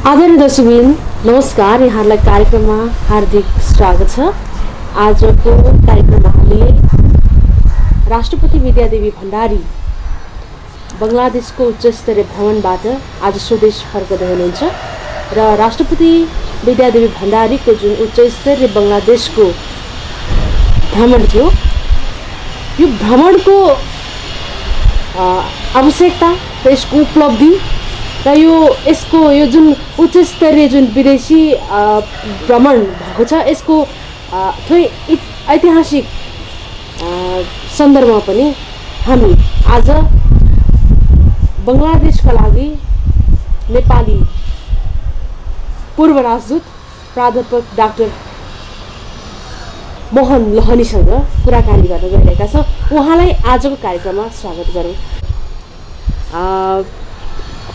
आदरणीय दर्शकबिन नमस्कार, यहाँलाई कार्यक्रममा हार्दिक स्वागत छ। आजको कार्यक्रममा हामीले राष्ट्रपति विद्यादेवी भण्डारी बङ्गलादेशको उच्चस्तरीय भ्रमणबाट आज स्वदेश फर्कदै हुनुहुन्छ र राष्ट्रपति विद्यादेवी भण्डारीको जुन उच्चस्तरीय बङ्गलादेशको भ्रमण थियो, यो भ्रमणको आवश्यकता र यसको उपलब्धि र यो जुन उच्चस्तरीय जुन विदेशी भ्रमण भएको छ, यसको थोरै ऐतिहासिक सन्दर्भमा पनि हामी आज बङ्गलादेशका लागि नेपाली पूर्व राजदूत प्राध्यापक डाक्टर मोहन लहनीसँग कुराकानी गर्न गइरहेका छौँ। उहाँलाई आजको कार्यक्रममा स्वागत गरौँ।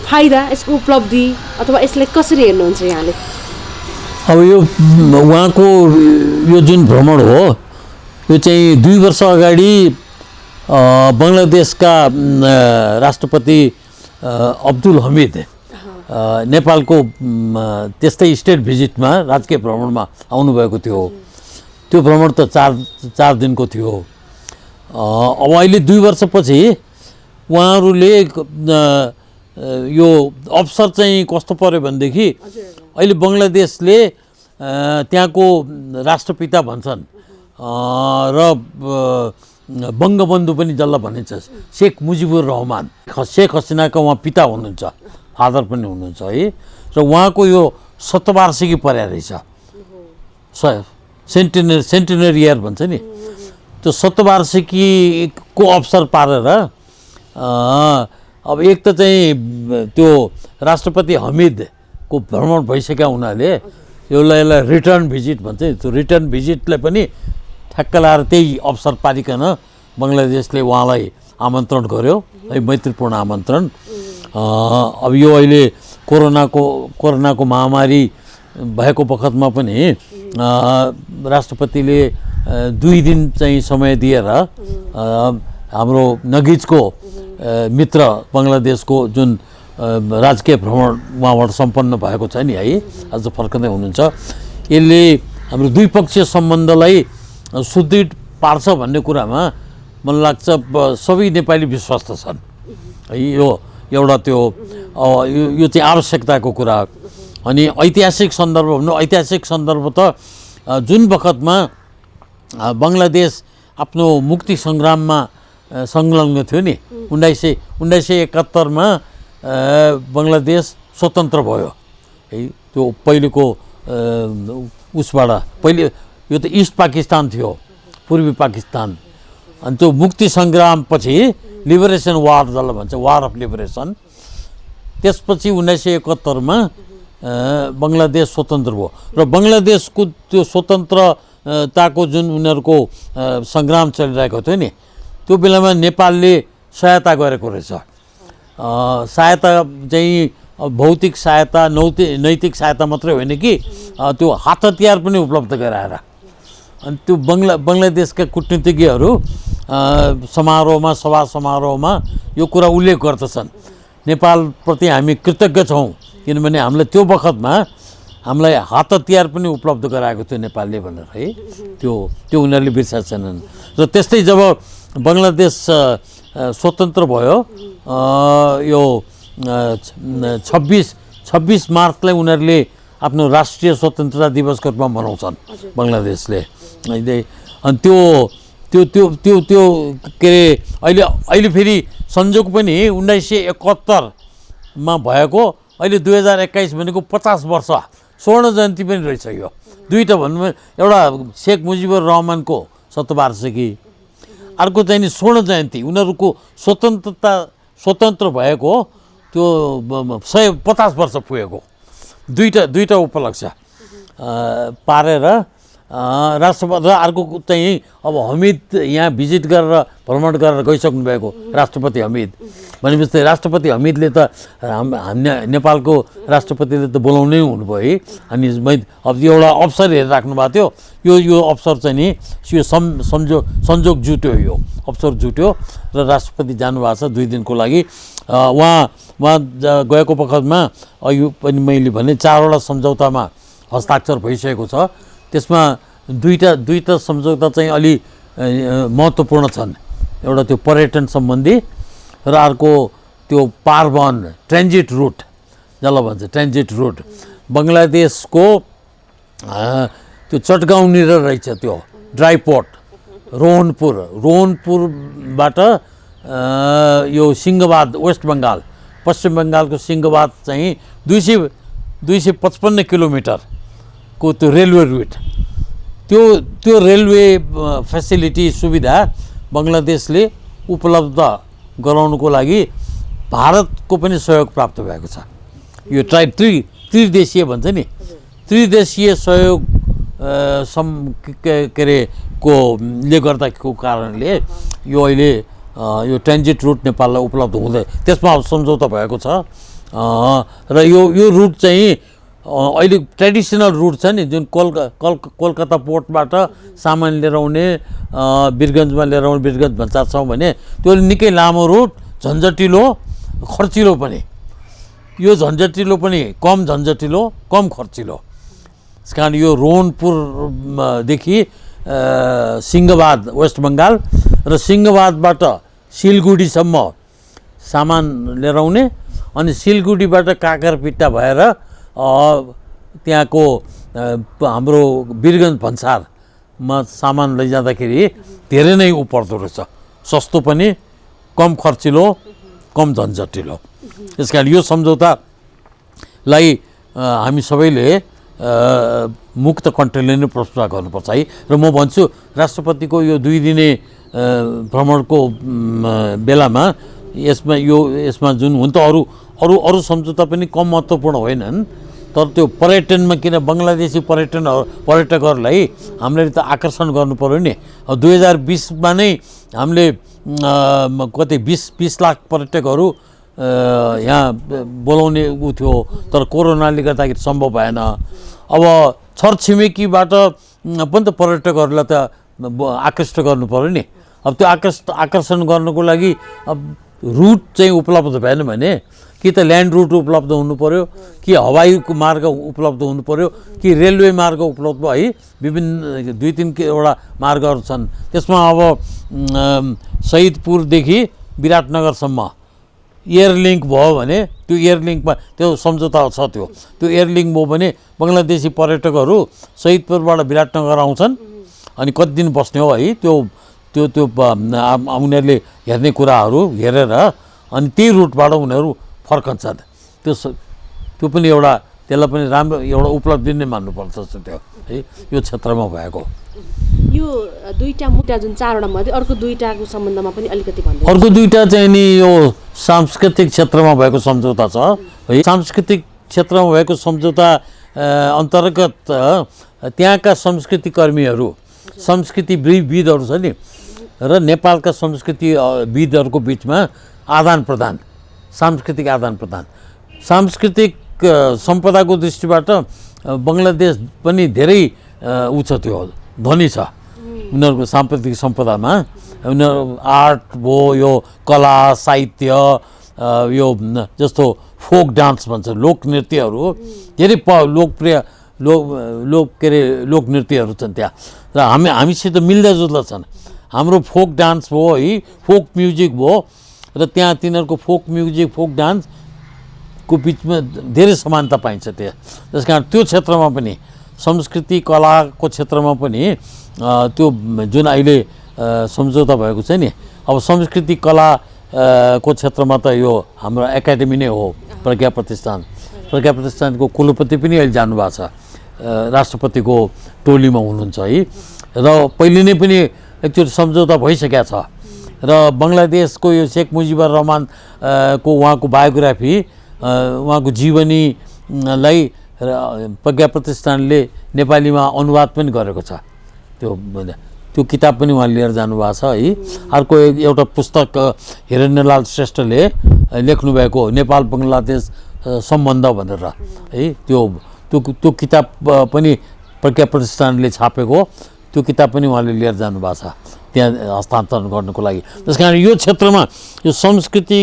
फाइदा, यसको उपलब्धि अथवा यसलाई कसरी हेर्नुहुन्छ यहाँले? अब यो उहाँको यो जुन भ्रमण हो, यो चाहिँ 2 वर्ष अगाडि बङ्गलादेशका राष्ट्रपति अब्दुल हमिद नेपालको त्यस्तै स्टेट भिजिटमा राजकीय भ्रमणमा आउनुभएको थियो। त्यो भ्रमण त चार दिनको थियो। अब अहिले 2 वर्षपछि उहाँहरूले यो अवसर चाहिँ कस्तो पर्यो भनेदेखि अहिले बङ्गलादेशले त्यहाँको राष्ट्रपिता भन्छन् र बङ्गबन्धु पनि जसलाई भनिन्छ शेख मुजिबुर रहमान, शेख हसिनाका उहाँ पिता हुनुहुन्छ, फादर पनि हुनुहुन्छ है। र उहाँको यो शतवार्षिकी पर्या रहेछ, सेन्टिनरी इयर भन्छ नि, त्यो शतवार्षिकीको अवसर पारेर अब एक त चाहिँ त्यो राष्ट्रपति हमिदको भ्रमण भइसक्यो हुनाले यसलाई रिटर्न भिजिट भन्छ नि, त्यो रिटर्न भिजिटलाई पनि ठ्याक्क लाएर त्यही अवसर पारिकन बङ्गलादेशले उहाँलाई आमन्त्रण गर्यो है, मैत्रीपूर्ण आमन्त्रण। अब यो अहिले कोरोनाको महामारी भएको बखतमा पनि राष्ट्रपतिले 2 दिन चाहिँ समय दिएर हाम्रो नजिकको मित्र बङ्गलादेशको जुन राजकीय भ्रमण उहाँबाट सम्पन्न भएको छ नि है, आज फर्कँदै हुनुहुन्छ। यसले हाम्रो द्विपक्षीय सम्बन्धलाई सुदृढ पार्छ भन्ने कुरामा मलाई लाग्छ सबै नेपाली विश्वस्त छन् है। यो एउटा त्यो यो चाहिँ आवश्यकताको कुरा। अनि ऐतिहासिक सन्दर्भ भन्नु, ऐतिहासिक सन्दर्भ त जुन बखतमा बङ्गलादेश आफ्नो मुक्ति सङ्ग्राममा संलग्न थियो नि, 1971मा बङ्गलादेश स्वतन्त्र भयो है। त्यो पहिलेको उसबाट पहिले यो त इस्ट पाकिस्तान थियो, पूर्वी पाकिस्तान। अनि त्यो मुक्ति सङ्ग्रामपछि लिबरेसन वार जसलाई भन्छ, वार अफ लिबरेसन, त्यसपछि 1971मा बङ्गलादेश स्वतन्त्र भयो। र बङ्गलादेशको त्यो स्वतन्त्रताको जुन उनीहरूको सङ्ग्राम चलिरहेको थियो नि, त्यो बेलामा नेपालले सहायता गरेको रहेछ। सहायता चाहिँ भौतिक सहायता, नैतिक सहायता मात्रै होइन कि त्यो हात हतियार पनि उपलब्ध गराएर। अनि त्यो बङ्गलादेशका कूटनीतिज्ञहरू समारोहमा, सभा समारोहमा यो कुरा उल्लेख गर्दछन्, नेपालप्रति हामी कृतज्ञ छौँ किनभने हामीलाई त्यो बखतमा हामीलाई हात हतियार पनि उपलब्ध गराएको थियो नेपालले भनेर है। त्यो उनीहरूले बिर्साएनन्। र त्यस्तै जब बङ्गलादेश स्वतन्त्र भयो, यो 26 मार्चलाई उनीहरूले आफ्नो राष्ट्रिय स्वतन्त्रता दिवसको रूपमा मनाउँछन् बङ्गलादेशले। अनि त्यो के अरे अहिले फेरि संयोग पनि 1971मा भएको, अहिले 2021 भनेको 50 वर्ष स्वर्ण जयन्ती पनि रहेछ। यो दुईवटा भन्नु, एउटा शेख मुजिबुर रहमानको शतवार्षिकी, अर्को चाहिँ नि स्वर्ण जयन्ती, उनीहरूको स्वतन्त्र भएको त्यो 150 वर्ष पुगेको, दुईटा उपलक्ष्य पारेर राष्ट्रपति। र अर्को चाहिँ अब हमिद यहाँ भिजिट गरेर भ्रमण गरेर गइसक्नु भएको राष्ट्रपति हमिद भनेपछि राष्ट्रपति हमिदले त नेपालको राष्ट्रपतिले त बोलाउनै हुनुभयो है। अनि अब एउटा अवसर हेरेर राख्नु भएको थियो, यो अवसर चाहिँ नि यो संयोग जुट्यो, यो अवसर जुट्यो र राष्ट्रपति जानुभएको छ 2 दिनको लागि। उहाँ उहाँ गएको बखतमा अघि पनि मैले भने 4वटा सम्झौतामा हस्ताक्षर भइसकेको छ। त्यसमा दुईटा सम्झौता चाहिँ अलि महत्त्वपूर्ण छन्। एउटा त्यो पर्यटन सम्बन्धी र अर्को त्यो पारवहन ट्रान्जिट रुट जसलाई भन्छ ट्रान्जिट रुट। बङ्गलादेशको त्यो चटगाउँनिर रहेछ त्यो ड्राई पोर्ट रोहनपुरबाट यो सिंहबाद वेस्ट बङ्गाल पश्चिम बङ्गालको सिंहबाद चाहिँ 255 किलोमिटरको त्यो रेलवे रुट। त्यो रेलवे फेसिलिटी सुविधा बङ्गलादेशले उपलब्ध गराउनुको लागि भारतको पनि सहयोग प्राप्त भएको छ। यो त्रिदेशीय भन्छ नि, त्रिदेशीय सहयोग के अरे कोले गर्दाको कारणले यो अहिले यो ट्रान्जिट रुट नेपाललाई उपलब्ध हुँदै त्यसमा सम्झौता भएको छ। र यो रुट चाहिँ अहिले ट्रेडिसनल रुट छ नि, जुन कोलकाता पोर्टबाट सामान लिएर आउने वीरगन्जमा लिएर आउने वीरगन्ज भन्सारसम्म भने त्यो निकै लामो रुट, झन्झटिलो, खर्चिलो पनि। यो झन्झटिलो पनि कम झन्झटिलो, कम खर्चिलो। त्यस कारण यो रोहनपुरदेखि सिंहबाद वेस्ट बङ्गाल र सिंहबादबाट सिलगढीसम्म सामान लिएर आउने अनि सिलगढीबाट काकरपिट्टा भएर त्यहाँको हाम्रो वीरगन्ज भन्सारमा सामान लैजाँदाखेरि धेरै नै उ पर्दो रहेछ, सस्तो पनि, कम खर्चिलो, कम झन्झटिलो। त्यस कारण यो सम्झौतालाई हामी सबैले मुक्त कण्ठले नै प्रशंसा गर्नुपर्छ है। र म भन्छु राष्ट्रपतिको यो 2 दिने भ्रमणको बेलामा यसमा जुन हुन त अरू सम्झौता पनि कम महत्त्वपूर्ण होइनन्, तर त्यो पर्यटनमा किन बङ्गलादेशी पर्यटकहरूलाई हामीले त आकर्षण गर्नु पर्यो नि। 2020मा नै हामीले कति 20 लाख पर्यटकहरू यहाँ बोलाउने उ थियो, तर कोरोनाले गर्दाखेरि सम्भव भएन। अब छरछिमेकीबाट पनि त पर्यटकहरूलाई त आकृष्ट गर्नु पर्यो नि। अब त्यो आकर्षण गर्नको लागि अब रुट चाहिँ उपलब्ध भएन भने कि त ल्यान्ड रुट उपलब्ध हुनु पर्यो, कि हवाई मार्ग उपलब्ध हुनु पर्यो, कि रेलवे मार्ग उपलब्ध है। विभिन्न 2-3 वटा मार्गहरू छन्। त्यसमा अब शहीदपुरदेखि विराटनगरसम्म एयरलिङ्क भयो भने त्यो एयरलिङ्कमा त्यो सम्झौता छ। त्यो एयरलिङ्क भयो भने बङ्गलादेशी पर्यटकहरू शहीदपुरबाट विराटनगर आउँछन् अनि कति दिन बस्ने हो है, त्यो उनीहरूले हेर्ने कुराहरू हेरेर अनि त्यही रुटबाट उनीहरू फर्कन्छन्। त्यो पनि एउटा त्यसलाई पनि राम्रो एउटा उपलब्धि नै मान्नुपर्छ त्यो है, यो क्षेत्रमा भएको। यो दुईटा मुद्दा जुन 4वटा मध्ये अर्को दुईटाको सम्बन्धमा पनि अलिकति भन्नु। अर्को दुईटा चाहिँ नि यो सांस्कृतिक क्षेत्रमा भएको सम्झौता छ है। सांस्कृतिक क्षेत्रमा भएको सम्झौता अन्तर्गत त्यहाँका संस्कृति कर्मीहरू, संस्कृतिविदहरू छ नि र नेपालका संस्कृतिविदहरूको बिचमा सांस्कृतिक आदान प्रदान, सांस्कृतिक सम्पदाको दृष्टिबाट बङ्गलादेश पनि धेरै उ छ, त्यो धनी छ उनीहरूको सांस्कृतिक सम्पदामा। उनीहरू आर्ट भयो, यो कला साहित्य, यो जस्तो फोक डान्स भन्छ लोकनृत्यहरू धेरै लोकप्रिय लोकनृत्यहरू छन् त्यहाँ र हामीसित मिल्दाजुल्दा छन्। हाम्रो फोक डान्स भयो है, फोक म्युजिक भयो र त्यहाँ तिनीहरूको फोक म्युजिक फोक डान्सको बिचमा धेरै समानता पाइन्छ त्यहाँ। त्यस कारण त्यो क्षेत्रमा पनि संस्कृति कलाको क्षेत्रमा पनि त्यो जुन अहिले सम्झौता भएको छ नि, अब संस्कृति कलाको क्षेत्रमा त यो हाम्रो एकाडेमी नै हो, प्रज्ञा प्रतिष्ठानको कुलपति पनि अहिले जानुभएको छ, राष्ट्रपतिको टोलीमा हुनुहुन्छ है। र पहिले नै पनि एकचोटि सम्झौता भइसकेको छ र बङ्गलादेशको यो शेख मुजिबुर रहमान को उहाँको बायोग्राफी, उहाँको जीवनीलाई प्रज्ञा प्रतिष्ठानले नेपालीमा अनुवाद पनि गरेको छ। त्यो किताब पनि उहाँ लिएर जानुभएको छ है। अर्को एउटा पुस्तक हिरण्यलाल श्रेष्ठले लेख्नुभएको नेपाल बङ्गलादेश सम्बन्ध भनेर है, त्यो किताब पनि प्रज्ञा प्रतिष्ठानले छापेको, त्यो किताब पनि उहाँले लिएर जानुभएको छ त्यहाँ हस्तान्तरण गर्नको लागि। त्यस कारण यो क्षेत्रमा यो संस्कृति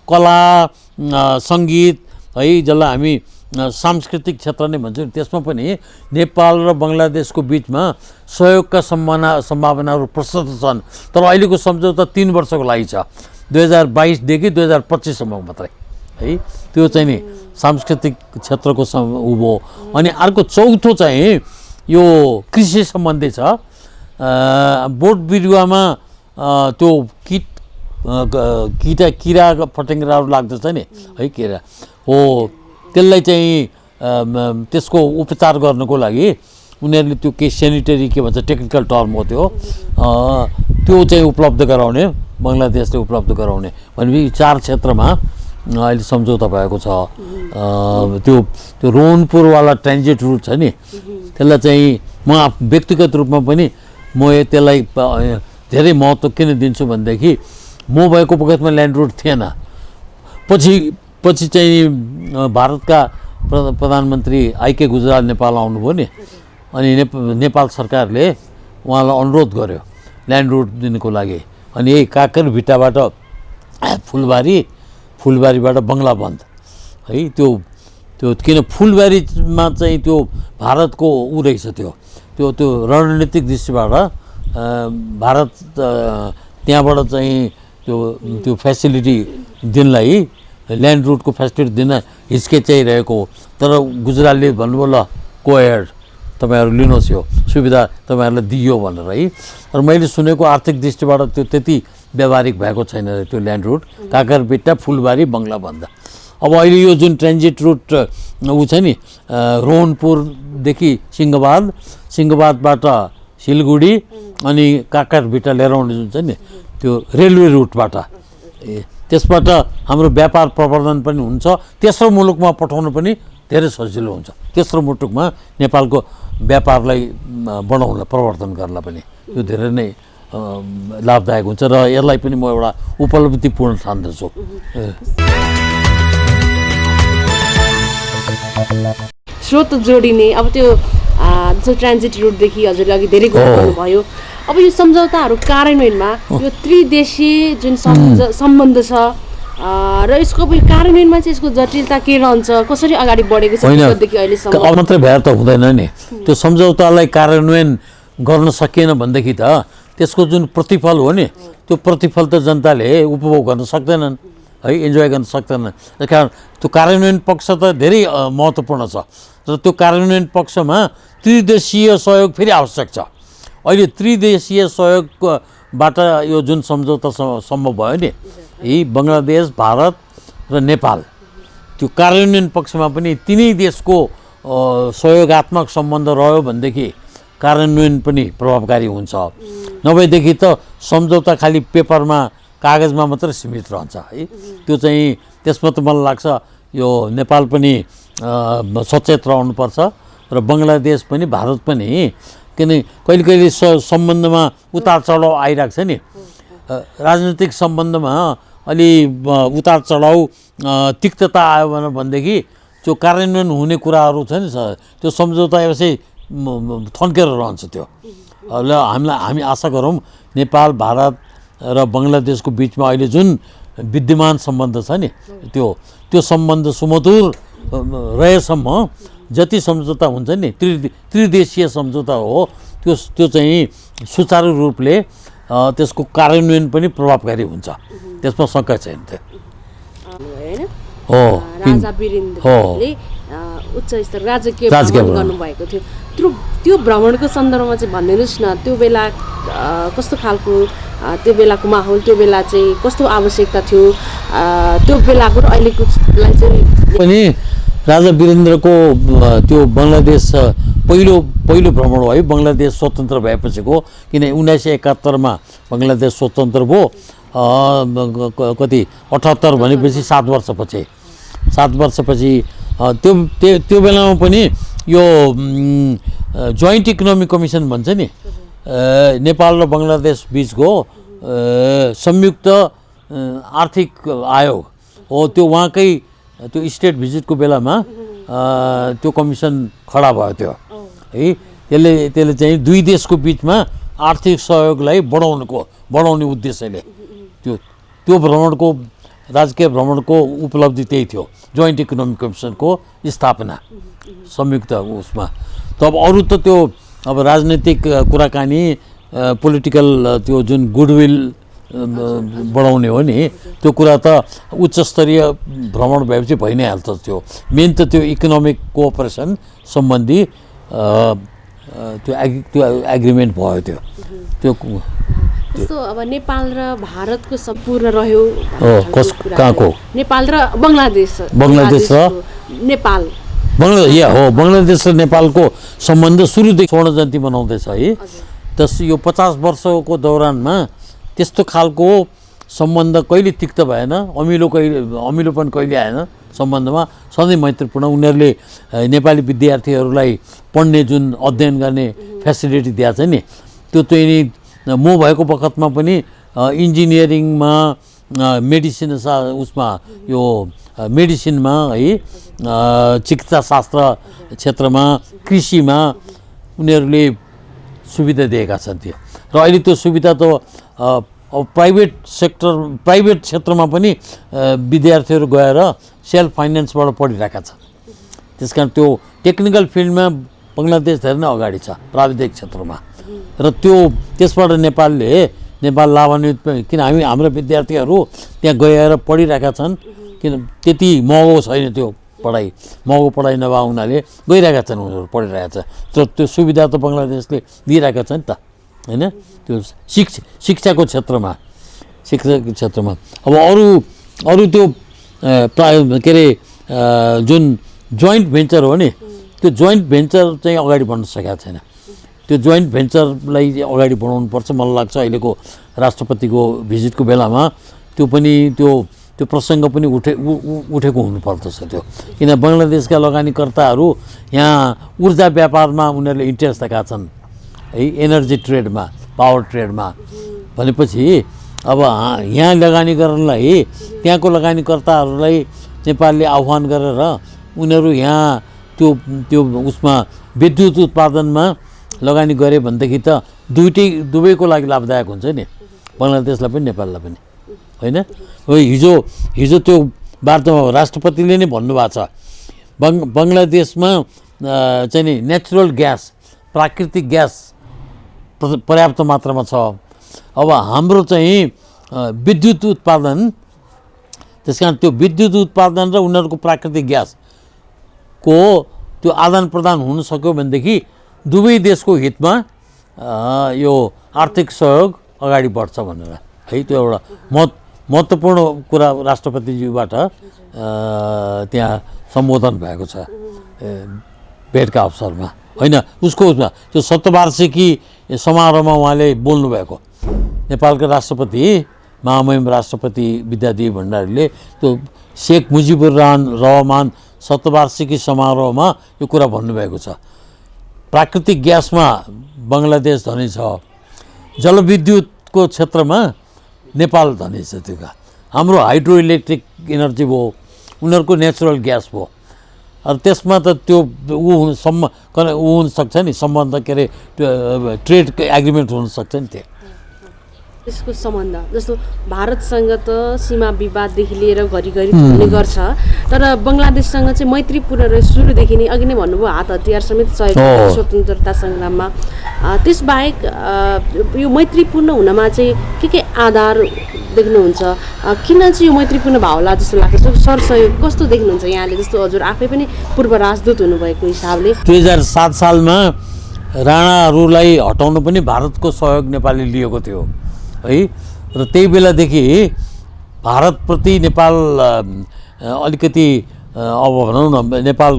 कला सङ्गीत है जसलाई हामी सांस्कृतिक क्षेत्र नै भन्छौँ त्यसमा पनि नेपाल र बङ्गलादेशको बिचमा सहयोगका सम्भावनाहरू प्रशस्त छन्। तर अहिलेको सम्झौता 3 वर्षको लागि छ, 2022देखि 2025सम्म मात्रै है। त्यो चाहिँ नि सांस्कृतिक क्षेत्रको उ हो। अनि अर्को चौथो चाहिँ यो कृषि सम्बन्धी छ। बोट बिरुवामा त्यो किरा फटेङ्ग्राहरू लाग्दछ नि है, किरा हो, त्यसलाई चाहिँ त्यसको उपचार गर्नको लागि उनीहरूले त्यो के सेनिटरी के भन्छ टेक्निकल टर्म हो त्यो चाहिँ उपलब्ध गराउने, बङ्गलादेशले उपलब्ध गराउने भनेपछि 4 क्षेत्रमा अहिले सम्झौता भएको छ। त्यो रोहनपुरवाला ट्रान्जिट रुट छ नि, त्यसलाई चाहिँ म व्यक्तिगत रूपमा पनि म त्यसलाई धेरै महत्त्व किन दिन्छु भनेदेखि म भएको बखतमा ल्यान्ड रुट थिएन। पछि चाहिँ भारतका प्रधानमन्त्री आइके गुजराल नेपाल आउनुभयो नि, अनि नेपाल सरकारले उहाँलाई अनुरोध गर्यो ल्यान्ड रुट दिनको लागि। अनि यही काकरभिट्टाबाट फुलबारीबाट बङ्गलाबन्ध है, त्यो किन फुलबारीमा चाहिँ त्यो भारतको ऊ रहेछ, त्यो रणनीतिक दृष्टिबाट भारत त्यहाँबाट चाहिँ त्यो फेसिलिटी दिनलाई, ल्यान्ड रुटको फेसिलिटी दिन हिचकिचाइरहेको। तर गुजरालले भन्नुभयो ल गो एहेड, तपाईँहरू लिनुहोस्, यो सुविधा तपाईँहरूलाई दियो भनेर है। र मैले सुनेको आर्थिक दृष्टिबाट त्यो त्यति व्यावहारिक भएको छैन त्यो ल्यान्ड रुट, काकरभिट्टा फुलबारी बङ्गलाबन्ध। अब अहिले यो जुन ट्रान्जिट रुट ऊ छ नि, रोहनपुरदेखि सिंहबादबाट सिलगढी अनि काकरभिट्टा लिएर आउने जुन छ नि त्यो रेलवे रुटबाट, त्यसबाट हाम्रो व्यापार प्रवर्धन पनि हुन्छ, तेस्रो मुलुकमा पठाउनु पनि धेरै सजिलो हुन्छ। तेस्रो मुलुकमा नेपालको व्यापारलाई बढाउनलाई, प्रवर्धन गर्नलाई पनि यो धेरै नै लाभदायक हुन्छ र यसलाई पनि म एउटा उपलब्धिपूर्ण ठान्दछु। स्रोत जोडिने अब त्यो जो ट्रान्जिट रुटदेखि हजुरले अघि धेरै कुरा गर्नुभयो। अब यो सम्झौताहरू कार्यान्वयनमा यो त्रिदेशीय जुन सम्बन्ध छ र यसको अब कार्यान्वयनमा चाहिँ यसको जटिलता के रहन्छ, कसरी अगाडि बढेको छ त्यसदेखि अहिलेसम्म? अब मात्रै भएर त हुँदैन नि, त्यो सम्झौतालाई कार्यान्वयन गर्न सकिएन भनेदेखि त त्यसको जुन प्रतिफल हो नि, त्यो प्रतिफल त जनताले उपभोग गर्न सक्दैनन् है, इन्जोय गर्न सक्दैनन्। त्यस कारण त्यो कार्यान्वयन पक्ष त धेरै महत्त्वपूर्ण छ र त्यो कार्यान्वयन पक्षमा त्रिदेशीय सहयोग फेरि आवश्यक छ। अहिले त्रिदेशीय सहयोगबाट यो जुन सम्झौता सम्भव भयो नि, यी बङ्गलादेश, भारत र नेपाल, त्यो कार्यान्वयन पक्षमा पनि तिनै देशको सहयोगात्मक सम्बन्ध रह्यो भनेदेखि कार्यान्वयन पनि प्रभावकारी हुन्छ। नभएदेखि त सम्झौता खालि पेपरमा कागजमा मात्रै सीमित रहन्छ है। त्यो चाहिँ त्यसमा त मलाई लाग्छ यो नेपाल पनि सचेत रहनुपर्छ र बङ्गलादेश पनि भारत पनि, किन कहिले सम्बन्धमा उतार चढाउ आइरहेको छ नि, राजनीतिक सम्बन्धमा अलि उतार चढाउ तिक्तता आयो भनेदेखि त्यो कार्यान्वयन हुने कुराहरू छ नि, त्यो सम्झौता यसै थन्केर रहन्छ। त्यो ल हामी आशा गरौँ नेपाल, भारत र बङ्गलादेशको बिचमा अहिले जुन विद्यमान सम्बन्ध छ नि, त्यो सम्बन्ध सुमधुर रहेसम्म जति सम्झौता हुन्छ नि, त्रिदेशीय सम्झौता हो, त्यो चाहिँ सुचारू रूपले त्यसको कार्यान्वयन पनि प्रभावकारी हुन्छ, त्यसमा शङ्का छैन। हो, राजा वीरेन्द्रले उच्च स्तर राजकीय भ्रमण गर्नुभएको थियो। त्यो भ्रमणको सन्दर्भमा चाहिँ भनिदिनुहोस् न, त्यो बेला कस्तो खालको त्यो बेलाको माहौल, त्यो बेला चाहिँ कस्तो आवश्यकता थियो, त्यो बेलाको र अहिलेकोलाई चाहिँ पनि राजा वीरेन्द्रको त्यो बङ्गलादेश पहिलो भ्रमण हो है, बङ्गलादेश स्वतन्त्र भएपछिको। किन 1971मा बङ्गलादेश स्वतन्त्र भयो, कति 78 भनेपछि 7 वर्षपछि त्यो बेलामा पनि यो जोइन्ट इकोनोमिक कमिसन भन्छ नि, नेपाल र बङ्गलादेश बिचको संयुक्त आर्थिक आयोग हो, त्यो उहाँकै त्यो स्टेट भिजिटको बेलामा त्यो कमिसन खडा भयो त्यो है। त्यसले चाहिँ दुई देशको बिचमा आर्थिक सहयोगलाई बढाउने उद्देश्यले त्यो भ्रमणको राजकीय भ्रमणको उपलब्धि त्यही थियो, जोइन्ट इकोनोमिक कमिसनको स्थापना संयुक्त उसमा। त अब अरू त त्यो अब राजनीतिक कुराकानी पोलिटिकल त्यो जुन गुडविल बढाउने हो नि, त्यो कुरा त उच्च स्तरीय भ्रमण भएपछि भइ नै हाल्छ। त्यो मेन त त्यो इकोनोमिक कोअपरेसन सम्बन्धी त्यो एग्रिमेन्ट भयो त्यो जस्तो अब नेपाल र भारतको सम्पूर्ण रह्यो कहाँको नेपाल र बङ्गलादेश र नेपाल बङ्गलादेश र नेपालको सम्बन्ध सुरुदेखि स्वर्ण जयन्ती मनाउँदैछ है। यो 50 वर्षको दौरानमा त्यस्तो खालको सम्बन्ध कहिले तिक्त भएन, अमिलोपन कहिले आएन सम्बन्धमा, सधैँ मैत्रीपूर्ण। उनीहरूले नेपाली विद्यार्थीहरूलाई पढ्ने जुन अध्ययन गर्ने फेसिलिटी दिएको छ नि, त्यो चाहिँ म भएको बखतमा पनि इन्जिनियरिङमा मेडिसिन उसमा यो मेडिसिनमा है, चिकित्सा शास्त्र क्षेत्रमा, कृषिमा उनीहरूले सुविधा दिएका छन् त्यो। र अहिले त्यो सुविधा त प्राइभेट क्षेत्रमा पनि विद्यार्थीहरू गएर सेल्फ फाइनेन्सबाट पढिरहेका छन्। त्यस कारण त्यो टेक्निकल फिल्डमा बङ्गलादेश धेरै नै अगाडि छ प्राविधिक क्षेत्रमा। र त्यसबाट नेपाल लाभान्वित, किन हाम्रो विद्यार्थीहरू त्यहाँ गएर पढिरहेका छन्, किन त्यति महँगो छैन त्यो पढाइ, महँगो पढाइ नभए हुनाले गइरहेका छन् उनीहरू, पढिरहेका छन्। तर त्यो सुविधा त बङ्गलादेशले दिइरहेका छन् त होइन, त्यो शिक्षाको क्षेत्रमा अब अरू त्यो के अरे जुन जोइन्ट भेन्चर हो नि, त्यो जोइन्ट भेन्चर चाहिँ अगाडि बढ्न सकेको छैन। त्यो जोइन्ट भेन्चरलाई अगाडि बढाउनुपर्छ मलाई लाग्छ। अहिलेको राष्ट्रपतिको भिजिटको बेलामा त्यो प्रसङ्ग पनि उठेको हुनुपर्दछ त्यो, किन बङ्गलादेशका लगानीकर्ताहरू यहाँ ऊर्जा व्यापारमा उनीहरूले इन्ट्रेस्ट देखाएका छन् है, एनर्जी ट्रेडमा, पावर ट्रेडमा। भनेपछि अब यहाँ लगानी गर्नलाई त्यहाँको लगानीकर्ताहरूलाई नेपालले आह्वान गरेर उनीहरू यहाँ त्यो उसमा विद्युत उत्पादनमा लगानी गरे भनेदेखि त दुवैको लागि लाभदायक हुन्छ नि, बङ्गलादेशलाई पनि नेपाललाई पनि होइन। हिजो त्यो वार्तामा राष्ट्रपतिले नै भन्नुभएको छ बङ्गलादेशमा चाहिँ नि नेचुरल ग्यास, प्राकृतिक ग्यास पर्याप्त मात्रामा छ। अब हाम्रो चाहिँ विद्युत उत्पादन, त्यस कारण त्यो विद्युत उत्पादन र उनीहरूको प्राकृतिक ग्यासको त्यो आदान प्रदान हुन सक्यो भनेदेखि दुवै देशको हितमा यो आर्थिक सहयोग अगाडि बढ्छ भनेर है, त्यो एउटा महत्त्वपूर्ण कुरा राष्ट्रपतिज्यूबाट त्यहाँ सम्बोधन भएको छ भेटका अवसरमा होइन। उसको त्यो शतवार्षिकी समारोहमा उहाँले बोल्नुभएको, नेपालका राष्ट्रपति महामहिम राष्ट्रपति विद्यादेवी भण्डारीले त्यो शेख मुजिबुर रहमान शतवार्षिकी समारोहमा यो कुरा भन्नुभएको छ। प्राकृतिक ग्यासमा बङ्गलादेश धनी छ, जलविद्युतको क्षेत्रमा नेपाल धनी छ। त्यो हाम्रो हाइड्रो इलेक्ट्रिक इनर्जी भयो, उनीहरूको नेचुरल ग्यास भयो। अब त्यसमा त त्यो हुन सक्छ नि सम्बन्ध, के अरे ट्रेड एग्रिमेन्ट हुनसक्छ नि त्यो त्यसको सम्बन्ध। जस्तो भारतसँग त सीमा विवाददेखि लिएर घरिघरि हुने गर्छ, तर बङ्गलादेशसँग चाहिँ मैत्रीपूर्ण र सुरुदेखि नै अघि नै भन्नुभयो हात हतियार समेत सहयोग स्वतन्त्रता सङ्ग्राममा। त्यसबाहेक यो मैत्रीपूर्ण हुनमा चाहिँ के आधार देख्नुहुन्छ? किन चाहिँ यो मैत्रीपूर्ण भावला जस्तो लाग्छ? सरसहयोग कस्तो देख्नुहुन्छ यहाँले? जस्तो हजुर आफै पनि पूर्व राजदूत हुनुभएको हिसाबले 2007 सालमा राणाहरूलाई हटाउनु पनि भारतको सहयोग नेपालले लिएको थियो है। र त्यही बेलादेखि भारतप्रति नेपाल अलिकति अब भनौँ न नेपाल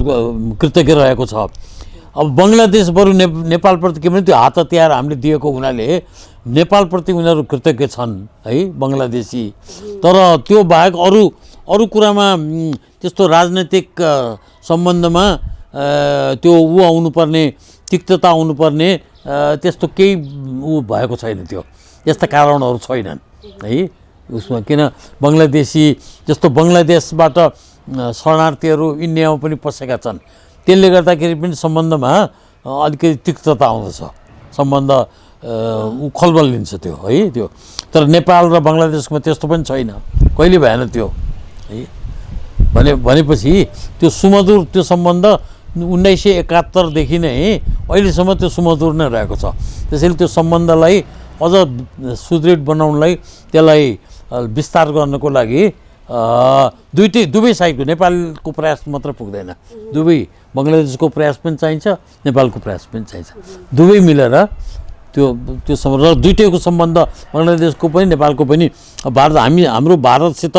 कृतज्ञ रहेको छ। अब बङ्गलादेश बरु नेपालप्रति के भने त्यो हात हतियार हामीले दिएको हुनाले नेपालप्रति उनीहरू कृतज्ञ छन् है बङ्गलादेशी। तर त्यो बाहेक अरू कुरामा त्यस्तो राजनैतिक सम्बन्धमा त्यो आउनुपर्ने, तिक्तता आउनुपर्ने त्यस्तो केही भएको छैन। त्यो यस्ता कारणहरू छैनन् है उसमा। किन बङ्गलादेशी जस्तो बङ्गलादेशबाट शरणार्थीहरू इन्डियामा पनि पसेका छन्, त्यसले गर्दाखेरि पनि सम्बन्धमा अलिकति तिक्तता आउँदछ, सम्बन्ध खलबल लिन्छ त्यो है त्यो। तर नेपाल र बङ्गलादेशमा त्यस्तो पनि छैन, कहिले भएन त्यो। है भनेपछि त्यो सुमधुर त्यो सम्बन्ध 1971 देखि नै अहिलेसम्म त्यो सुमधुर नै रहेको छ। त्यसैले त्यो सम्बन्धलाई अझ सुदृढ बनाउनलाई त्यसलाई विस्तार गर्नको लागि दुवै साइडको नेपालको प्रयास मात्र पुग्दैन, दुवै बङ्गलादेशको प्रयास पनि चाहिन्छ, नेपालको प्रयास पनि चाहिन्छ। दुवै मिलेर त्यो र दुईटैको सम्बन्ध बङ्गलादेशको पनि नेपालको पनि हाम्रो भारतसित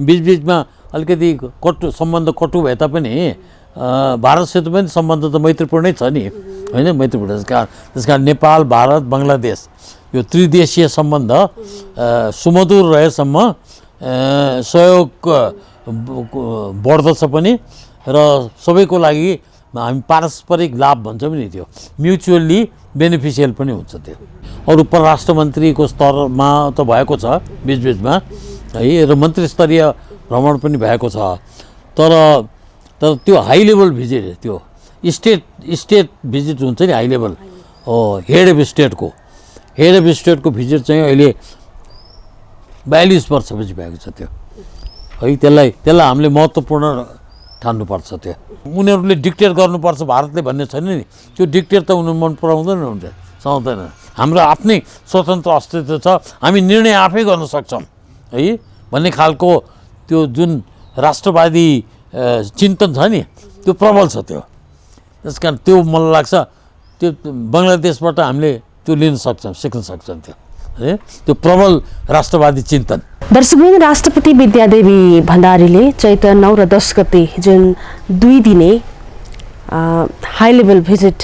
बिचबिचमा अलिकति सम्बन्ध कटु भए तापनि भारतसित पनि सम्बन्ध त मैत्रीपूर्णै छ नि होइन, मैत्रीपूर्ण। त्यस कारण नेपाल, भारत, बङ्गलादेश यो त्रिदेशीय सम्बन्ध सुमधुर रहेसम्म सहयोग बढ्दछ पनि र सबैको लागि हामी पारस्परिक लाभ भन्छौँ नि, त्यो म्युचुअल्ली बेनिफिसियल पनि हुन्छ। त्यो अरू परराष्ट्र मन्त्रीको स्तरमा त भएको छ बिचबिचमा है, र मन्त्री स्तरीय भ्रमण पनि भएको छ। तर त्यो हाई लेभल भिजिट, त्यो स्टेट भिजिट हुन्छ नि, हाई लेभल हेड अफ स्टेटको भिजिट चाहिँ अहिले 42 वर्षपछि भएको छ त्यो है। त्यसलाई हामीले महत्त्वपूर्ण ठान्नुपर्छ। त्यो उनीहरूले डिक्टेट गर्नुपर्छ भारतले भन्ने छैन नि, त्यो डिक्टेट त उनीहरू मन पराउँदैन, सहँदैन। हाम्रो आफ्नै स्वतन्त्र अस्तित्व छ, हामी निर्णय आफै गर्न सक्छौँ है भन्ने खालको त्यो जुन राष्ट्रवादी चिन्तन छ नि, त्यो प्रबल छ त्यो। त्यस कारण त्यो मलाई लाग्छ त्यो बङ्गलादेशबाट हामीले त्यो लिन सक्छौँ, सिक्न सक्छौँ त्यो प्रबल राष्ट्रवादी चिन्तन। दर्शकवृन्द, राष्ट्रपति विद्यादेवी भण्डारीले चैत 9 र 10 गते जुन 2 दिने हाई लेभल भिजिट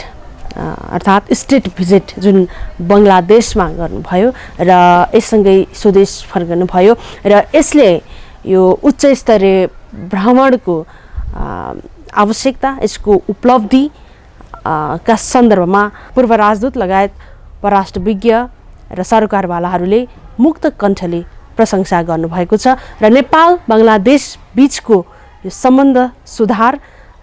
अर्थात् स्टेट भिजिट जुन बङ्गलादेशमा गर्नुभयो र यससँगै स्वदेश फर्कनुभयो र यसले यो उच्च स्तरीय भ्रमणको आवश्यकता, यसको उपलब्धि का सन्दर्भमा पूर्व राजदूत लगायत परराष्ट्रविज्ञ र सरकारवालाहरूले मुक्त कण्ठले प्रशंसा गर्नुभएको छ र नेपाल बङ्गलादेश बिचको यो सम्बन्ध सुधार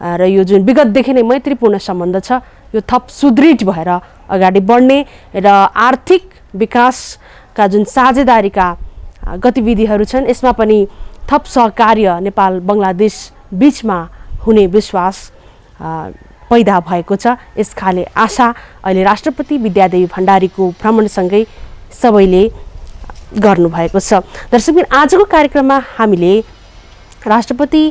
र यो जुन विगतदेखि नै मैत्रीपूर्ण सम्बन्ध छ यो थप सुदृढ भएर अगाडि बढ्ने र आर्थिक विकासका जुन साझेदारीका गतिविधिहरू छन् यसमा पनि थप सहकार्य नेपाल बङ्गलादेश बिचमा हुने विश्वास पैदा भएको छ। यस खाले आशा अहिले राष्ट्रपति विद्यादेवी भण्डारीको भ्रमणसँगै सबैले गर्नुभएको छ। दर्शकबिन, आजको कार्यक्रममा हामीले राष्ट्रपति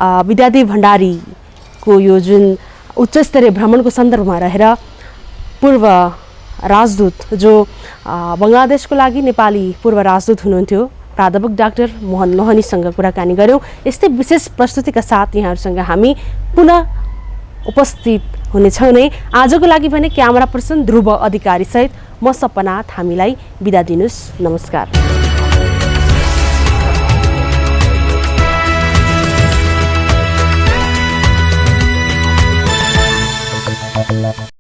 विद्यादेवी भण्डारीको यो जुन उच्च स्तरीय भ्रमणको सन्दर्भमा रहेर पूर्व राजदूत जो बङ्गलादेशको लागि नेपाली पूर्व राजदूत हुनुहुन्थ्यो प्राध्यापक डाक्टर मोहन लोहनीसँग कुराकानी गऱ्यौँ। यस्तै विशेष प्रस्तुतिका साथ यहाँहरूसँग हामी पुनः उपस्थित हुनेछौँ नै। आजको लागि भने क्यामेरा पर्सन ध्रुव अधिकारी सहित म सपना थामीलाई बिदा दिनुहोस्। नमस्कार।